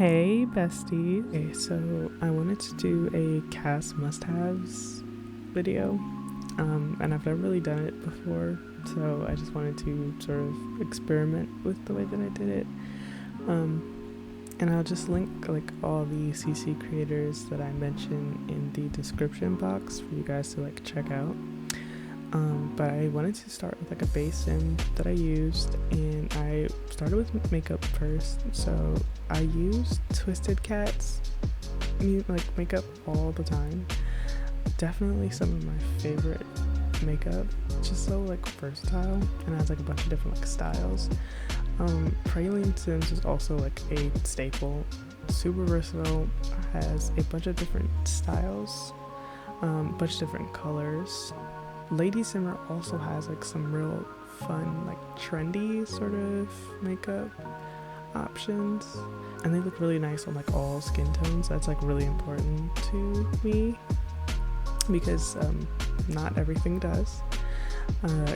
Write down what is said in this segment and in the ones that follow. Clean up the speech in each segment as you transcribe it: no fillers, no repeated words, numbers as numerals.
Hey bestie. Okay, so I wanted to do a CAS Must-Haves video, and I've never really done it before, so I just wanted to sort of experiment with the way that I did it. And I'll just link like all the CC creators that I mentioned in the description box for you guys to like check out. But I wanted to start with like a base sim that I used, and I started with makeup first. So I used Twisted Cat's like makeup all the time. Definitely some of my favorite makeup. Just so like versatile and has like a bunch of different like styles. Praline Sims is also like a staple. Super versatile. Has a bunch of different styles, bunch of different colors. Lady Simmer also has like some real fun, like trendy sort of makeup options, and they look really nice on like all skin tones. That's like really important to me because not everything does.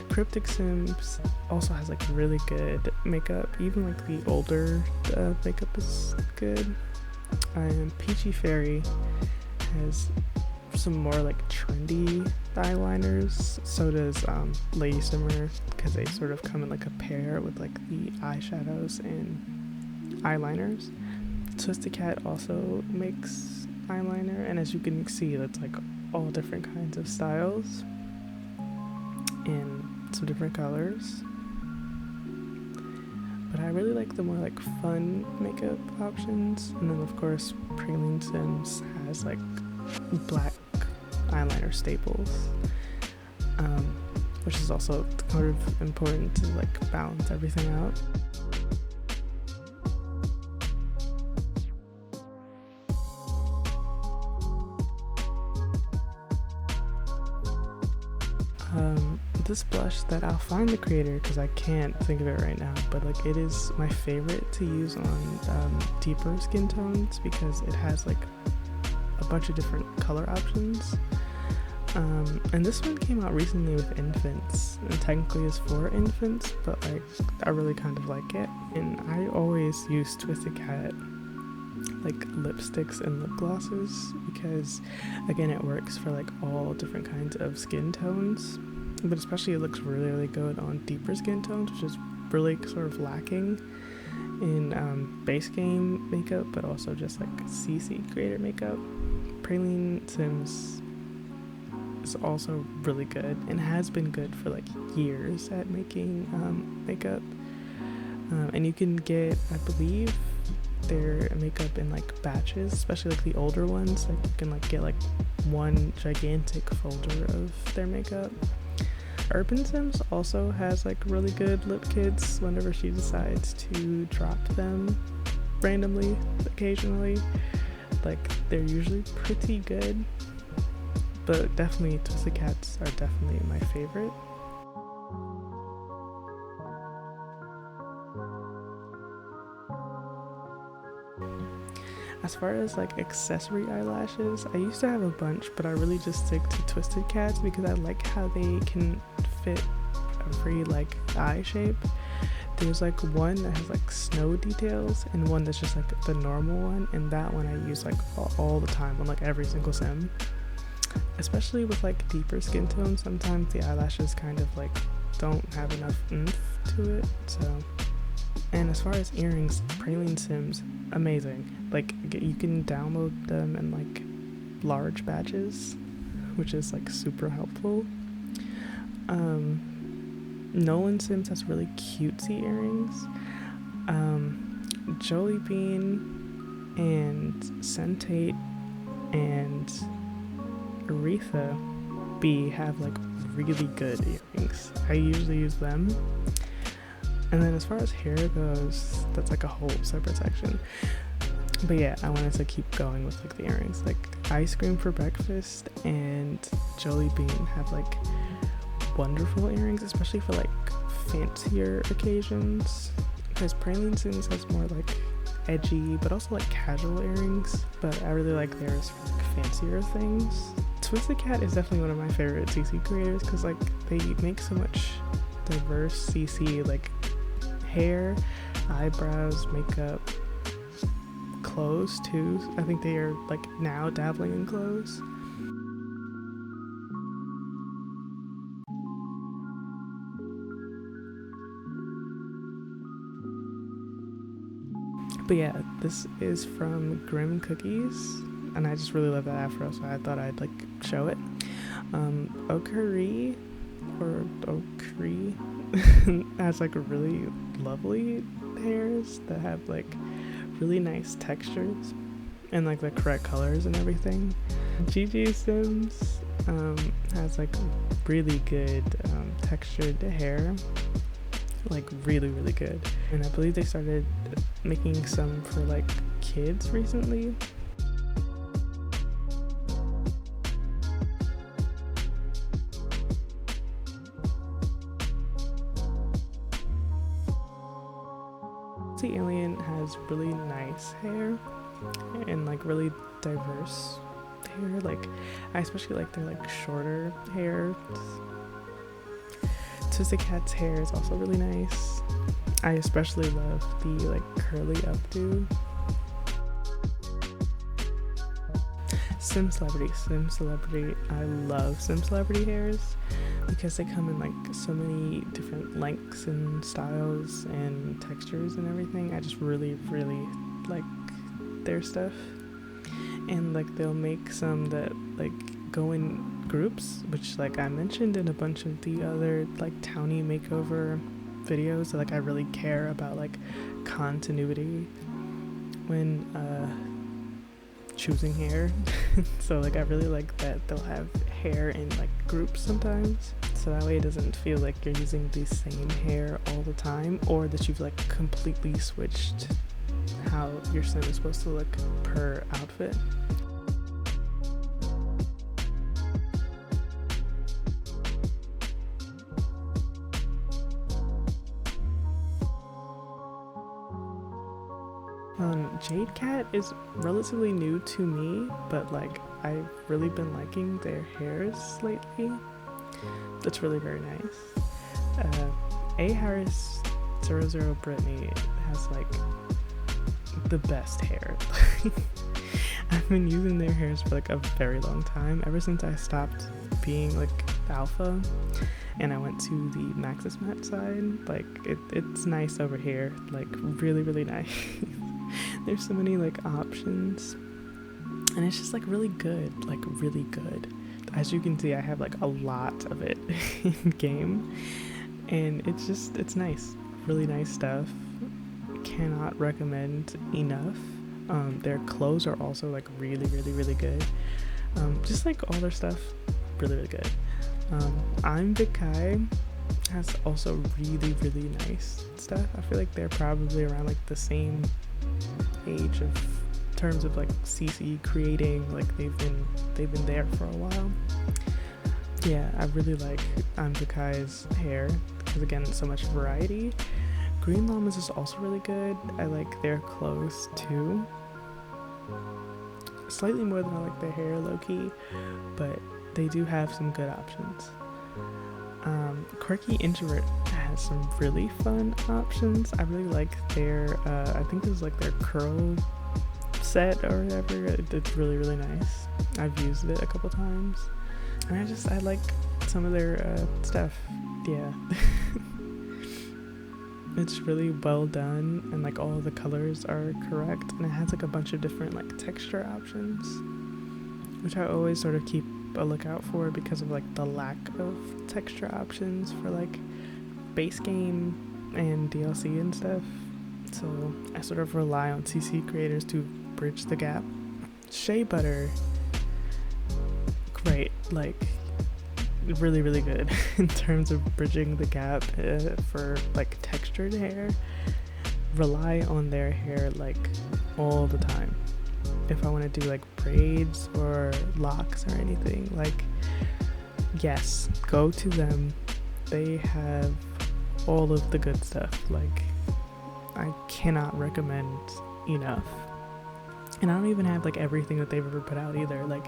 Cryptic Sims also has like really good makeup. Even like the older makeup is good. And Peachy Fairy has some more like trendy eyeliners. So does Lady Simmer, because they sort of come in like a pair with like the eyeshadows and eyeliners. Twisted Cat also makes eyeliner, and as you can see, that's like all different kinds of styles and some different colors. But I really like the more like fun makeup options. And then of course Praline Sims has like black eyeliner staples, which is also sort of important to like balance everything out. This blush that I'll find the creator because I can't think of it right now, but like it is my favorite to use on deeper skin tones because it has like a bunch of different color options. And this one came out recently with infants, and technically is for infants, but like I really kind of like it. And I always use Twisted Cat like lipsticks and lip glosses because again it works for like all different kinds of skin tones, but especially it looks really, really good on deeper skin tones, which is really sort of lacking in base game makeup, but also just like CC creator makeup. Praline Sims is also really good and has been good for like years at making makeup, and you can get, I believe, their makeup in like batches, especially like the older ones. Like you can like get like one gigantic folder of their makeup. Urban Sims also has like really good lip kits whenever she decides to drop them randomly occasionally. Like they're usually pretty good, but definitely Twisted Cats are definitely my favorite. As far as like accessory eyelashes, I used to have a bunch, but I really just stick to Twisted Cats because I like how they can fit every like eye shape. There's like one that has like snow details and one that's just like the normal one, and that one I use like all the time on like every single sim. Especially with like deeper skin tones, sometimes the eyelashes kind of like don't have enough oomph to it. So, and as far as earrings, Praline Sims, amazing. Like you can download them in like large batches, which is like super helpful. Nolan Sims has really cutesy earrings. Jolie Bean and Sentate and Aretha B have like really good earrings. I usually use them. And then as far as hair goes, that's like a whole separate section. But yeah, I wanted to keep going with like the earrings. Like Ice Cream for Breakfast and Jolie Bean have like wonderful earrings, especially for like fancier occasions, because Praline Sims has more like edgy but also like casual earrings, but I really like theirs for like fancier things. Twisted Cat is definitely one of my favorite CC creators because like they make so much diverse CC, like hair, eyebrows, makeup, clothes too. I think they are like now dabbling in clothes. But yeah, this is from Grim Cookies, and I just really love that afro, so I thought I'd like show it. Okari or Okri has like really lovely hairs that have like really nice textures and like the correct colors and everything. Gigi Sims has like really good textured hair, like really good, and I believe they started making some for like kids recently. The Alien has really nice hair and like really diverse hair. Like I especially like their like shorter hair. Twisted Cat's hair is also really nice. I especially love the like curly updo. Sim Celebrity. I love Sim Celebrity hairs because they come in like so many different lengths and styles and textures and everything. I just really like their stuff. And like they'll make some that like go in groups, which like I mentioned in a bunch of the other like townie makeover videos. So like I really care about like continuity when choosing hair. So like I really like that they'll have hair in like groups sometimes, so that way it doesn't feel like you're using the same hair all the time, or that you've like completely switched how your sim is supposed to look per outfit. Jade Cat is relatively new to me, but like I've really been liking their hairs lately. That's really very nice. A Harris 00 Brittany has like the best hair. I've been using their hairs for like a very long time, ever since I stopped being like alpha and I went to the Maxis Matte side. Like it's nice over here, like really nice. There's so many like options, and it's just like really good. As you can see, I have like a lot of it in game, and it's nice, really nice stuff. Cannot recommend enough. Their clothes are also like really good. Just like all their stuff, really good. I'm Big Kai has also really nice stuff. I feel like they're probably around like the same age of terms of like CC creating. Like they've been there for a while. Yeah, I really like I'm Big Kai's hair because again, so much variety. Green Llamas is also really good. I like their clothes too. Slightly more than I like their hair, low-key, but they do have some good options. Quirky Introvert has some really fun options. I really like their, I think this is like their curl set or whatever. It's really nice. I've used it a couple times. And I like some of their stuff. Yeah. It's really well done, and like all the colors are correct, and it has like a bunch of different like texture options, which I always sort of keep a lookout for because of like the lack of texture options for like base game and DLC and stuff. So I sort of rely on CC creators to bridge the gap. Shea Butter, great, like really good in terms of bridging the gap for like textured hair. Rely on their hair like all the time. If I want to do like braids or locks or anything, like yes, go to them. They have all of the good stuff. Like I cannot recommend enough. And I don't even have like everything that they've ever put out either. Like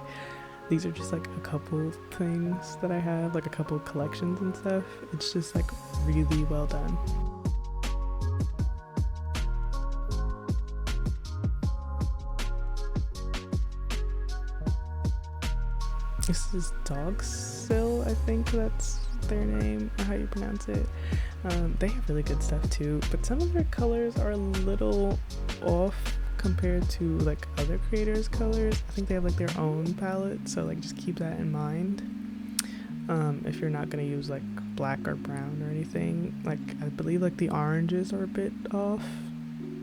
these are just like a couple things that I have, like a couple collections and stuff. It's just like really well done. This is Dogsill, I think that's their name, or how you pronounce it. They have really good stuff too, but some of their colors are a little off compared to like other creators' colors. I think they have like their own palette, so like just keep that in mind. If you're not gonna use like black or brown or anything, like I believe like the oranges are a bit off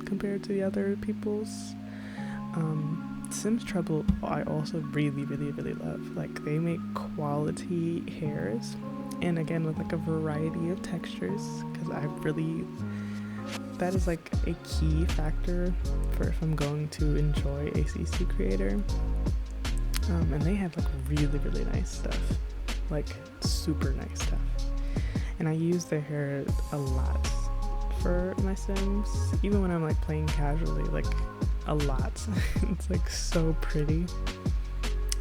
compared to the other people's. Sims Trouble I also really love. Like they make quality hairs, and again with like a variety of textures, because that is like a key factor for if I'm going to enjoy a CC creator. And they have like really nice stuff, like super nice stuff, and I use their hair a lot for my Sims, even when I'm like playing casually, like a lot. It's like so pretty,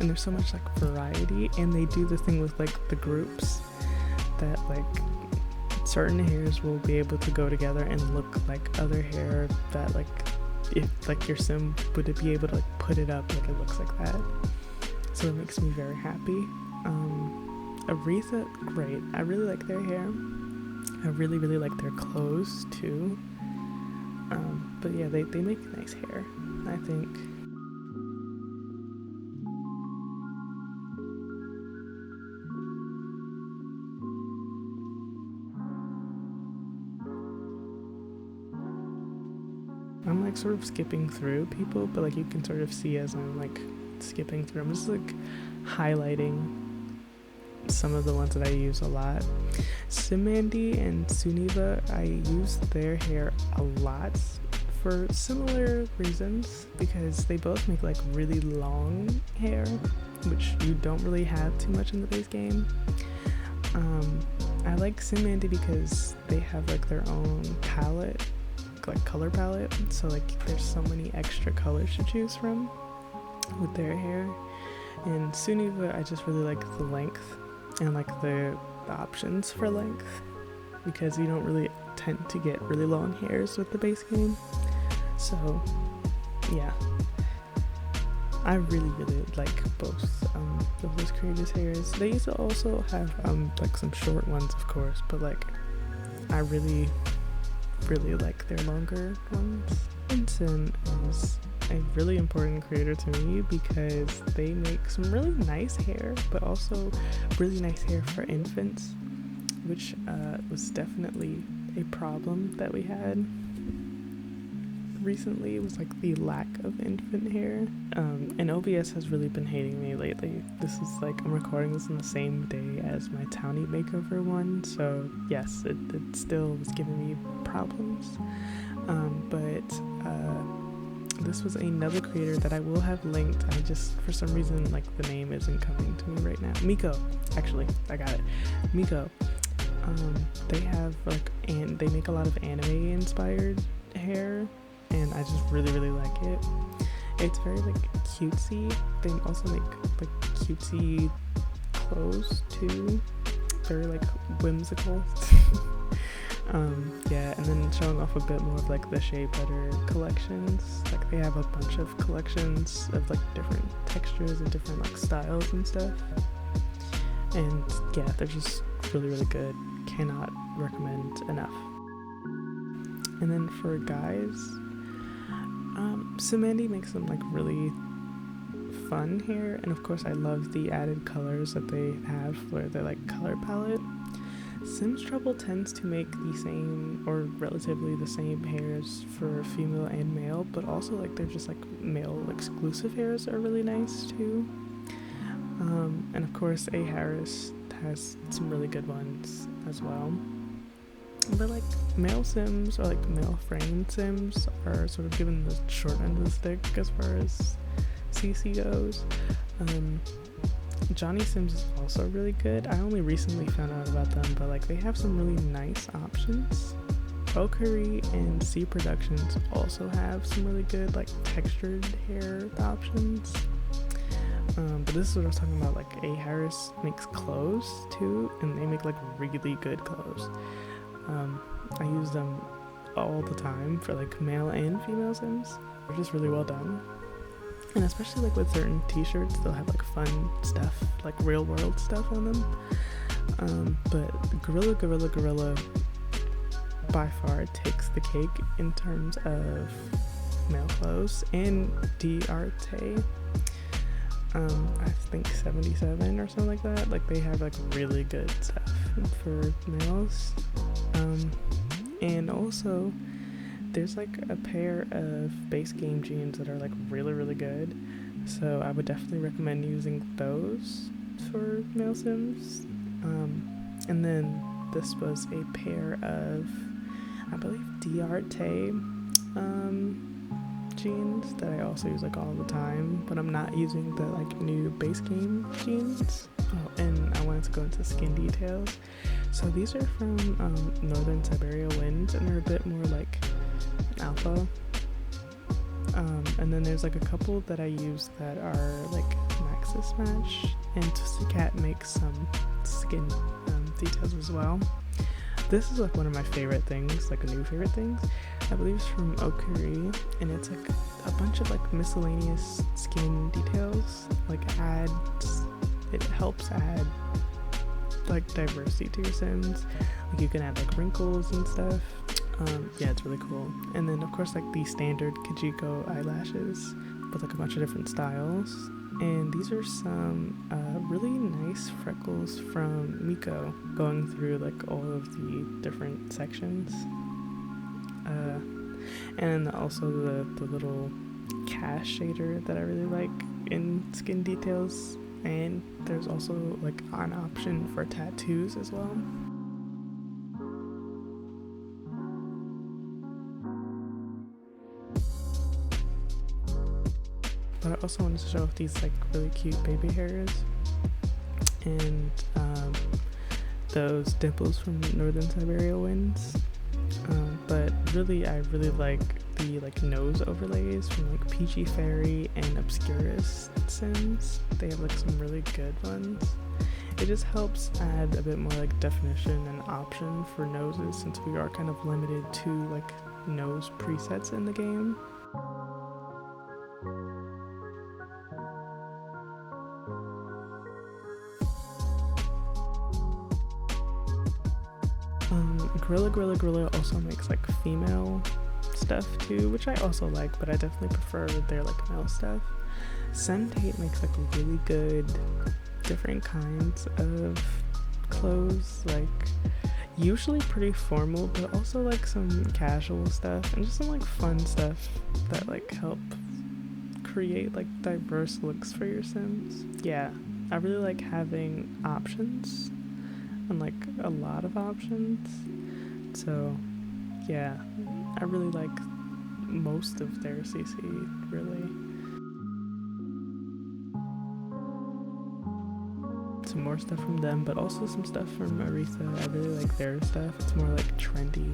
and there's so much like variety, and they do the thing with like the groups that like certain hairs will be able to go together and look like other hair, that like if like your Sim would be able to like put it up like it looks like that. So it makes me very happy. Aretha, great. I really like their hair. I really like their clothes too. But yeah, they make nice hair, I think. I'm like sort of skipping through people, but like you can sort of see as I'm like skipping through, I'm just like highlighting some of the ones that I use a lot. Simandy and Suniva, I use their hair a lot for similar reasons, because they both make like really long hair, which you don't really have too much in the base game. I like Simandy because they have like their own palette, like color palette, so like there's so many extra colors to choose from with their hair. And Suniva, I just really like the length and like the options for length, because you don't really tend to get really long hairs with the base game. So yeah, I really like both of those creators' hairs. They used to also have like some short ones, of course, but like I really like their longer ones. Vincent is a really important creator to me because they make some really nice hair, but also really nice hair for infants, which was definitely a problem that we had recently. It was like the lack of infant hair, and OBS has really been hating me lately. This is like, I'm recording this on the same day as my Townie makeover one, so yes, it still was giving me problems, but this was another creator that I will have linked. I just, for some reason, like the name isn't coming to me right now. Miko, actually, I got it. Miko. They have like, and they make a lot of anime inspired hair, and I just really like it. It's very like cutesy. They also make like cutesy clothes too, very like whimsical. Yeah, and then showing off a bit more of like the Shea Butter collections. Like they have a bunch of collections of like different textures and different like styles and stuff, and yeah, they're just really good. Cannot recommend enough. And then for guys, Simandy makes them like really fun hair, and of course I love the added colors that they have for their like color palette. Sims Trouble tends to make the same or relatively the same hairs for female and male, but also like they're just like male exclusive hairs are really nice too. And of course A Harris has some really good ones as well. But like male Sims or like male framed Sims are sort of given the short end of the stick as far as CC goes. Johnny Sims is also really good. I only recently found out about them, but like they have some really nice options. Okari and C Productions also have some really good like textured hair options. But this is what I was talking about. Like A Harris makes clothes too, and they make like really good clothes. I use them all the time for like male and female Sims. They're just really well done. And especially like with certain t-shirts, they'll have like fun stuff, like real world stuff on them. But Gorilla by far takes the cake in terms of male clothes. And D'Arte, I think 77 or something like that. Like they have like really good stuff for males. And also there's like a pair of base game jeans that are like really good. So I would definitely recommend using those for male Sims. And then this was a pair of, I believe, D'Arte jeans that I also use like all the time, but I'm not using the like new base game jeans. Oh, and I wanted to go into skin details. So these are from Northern Siberia Winds, and they're a bit more like alpha. And then there's like a couple that I use that are like Maxis Match, and Twisted Cat makes some skin details as well. This is like one of my favorite things, like a new favorite things. I believe it's from Okuri, and it's like a bunch of like miscellaneous skin details. Like it helps add like diversity to your Sims. Like you can add like wrinkles and stuff. Yeah, it's really cool. And then of course like the standard Kijiko eyelashes with like a bunch of different styles. And these are some really nice freckles from Miko, going through like all of the different sections. And also the little CAS shader that I really like in skin details. And there's also like an option for tattoos as well. But I also wanted to show off these like really cute baby hairs and those dimples from Northern Siberia Winds. But really, I really like the like nose overlays from like PG Fairy and Obscurus Sims. They have like some really good ones. It just helps add a bit more like definition and option for noses, since we are kind of limited to like nose presets in the game. Gorilla also makes like female stuff too, which I also like, but I definitely prefer their like male stuff. Sentate makes like really good different kinds of clothes, like usually pretty formal, but also like some casual stuff and just some like fun stuff that like help create like diverse looks for your Sims. Yeah, I really like having options and like a lot of options. So yeah, I really like most of their CC, really. Some more stuff from them, but also some stuff from Aretha. I really like their stuff. It's more like trendy.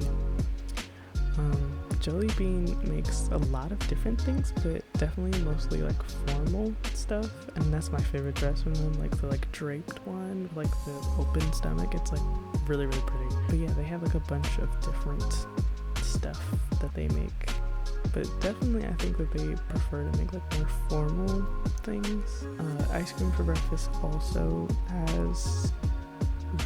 Jelly Bean makes a lot of different things, but definitely mostly like formal stuff, and that's my favorite dress from them, like the like draped one with like the open stomach. It's like really pretty. But yeah, they have like a bunch of different stuff that they make, but definitely I think that they prefer to make like more formal things. Ice Cream for Breakfast also has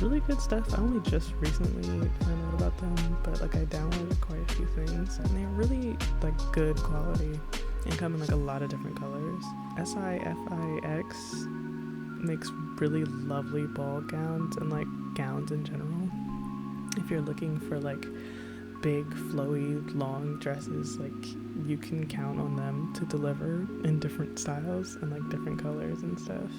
really good stuff. I only just recently found out about them, but like I downloaded quite a few things, and they're really like good quality and come in like a lot of different colors. SIFIX makes really lovely ball gowns and like gowns in general. If you're looking for like big flowy long dresses, like you can count on them to deliver in different styles and like different colors and stuff.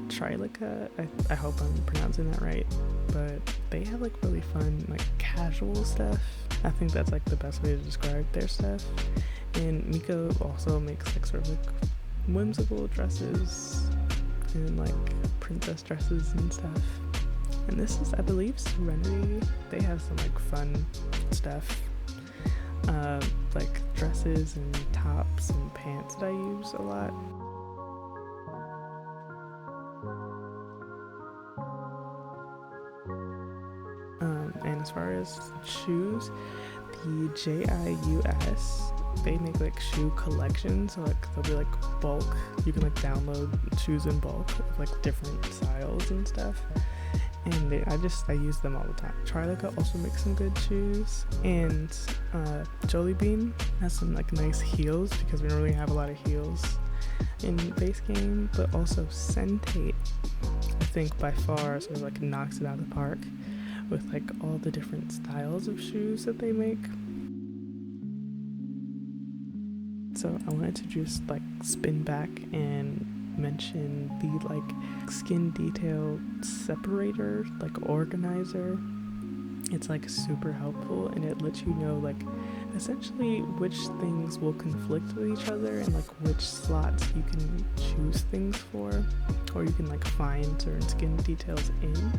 Trilika, I hope I'm pronouncing that right, but they have like really fun like casual stuff. I think that's like the best way to describe their stuff. And Miko also makes like sort of like whimsical dresses and like princess dresses and stuff. And this is, I believe, Serenity. They have some like fun stuff, like dresses and tops and pants that I use a lot. as far as shoes, the JIUS, they make like shoe collections, so like they'll be like bulk, you can like download shoes in bulk of like different styles and stuff, and I use them all the time. Triloca also makes some good shoes, and Jolie Bean has some like nice heels, because we don't really have a lot of heels in base game. But also Sentate, I think by far sort of like knocks it out of the park with like all the different styles of shoes that they make. So I wanted to just like spin back and mention the like skin detail separator, like organizer. It's like super helpful, and it lets you know like essentially which things will conflict with each other and like which slots you can choose things for, or you can like find certain skin details in.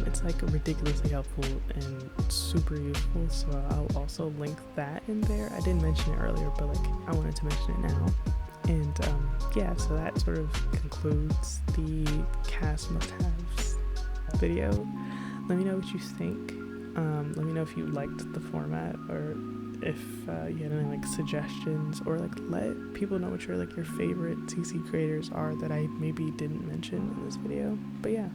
It's like ridiculously helpful and super useful, so I'll also link that in there. I didn't mention it earlier, but like I wanted to mention it now. And yeah, so that sort of concludes the CAS Must-Haves video. Let me know what you think. Let me know if you liked the format, or if you had any like suggestions, or like let people know what your favorite CC creators are that I maybe didn't mention in this video. But yeah.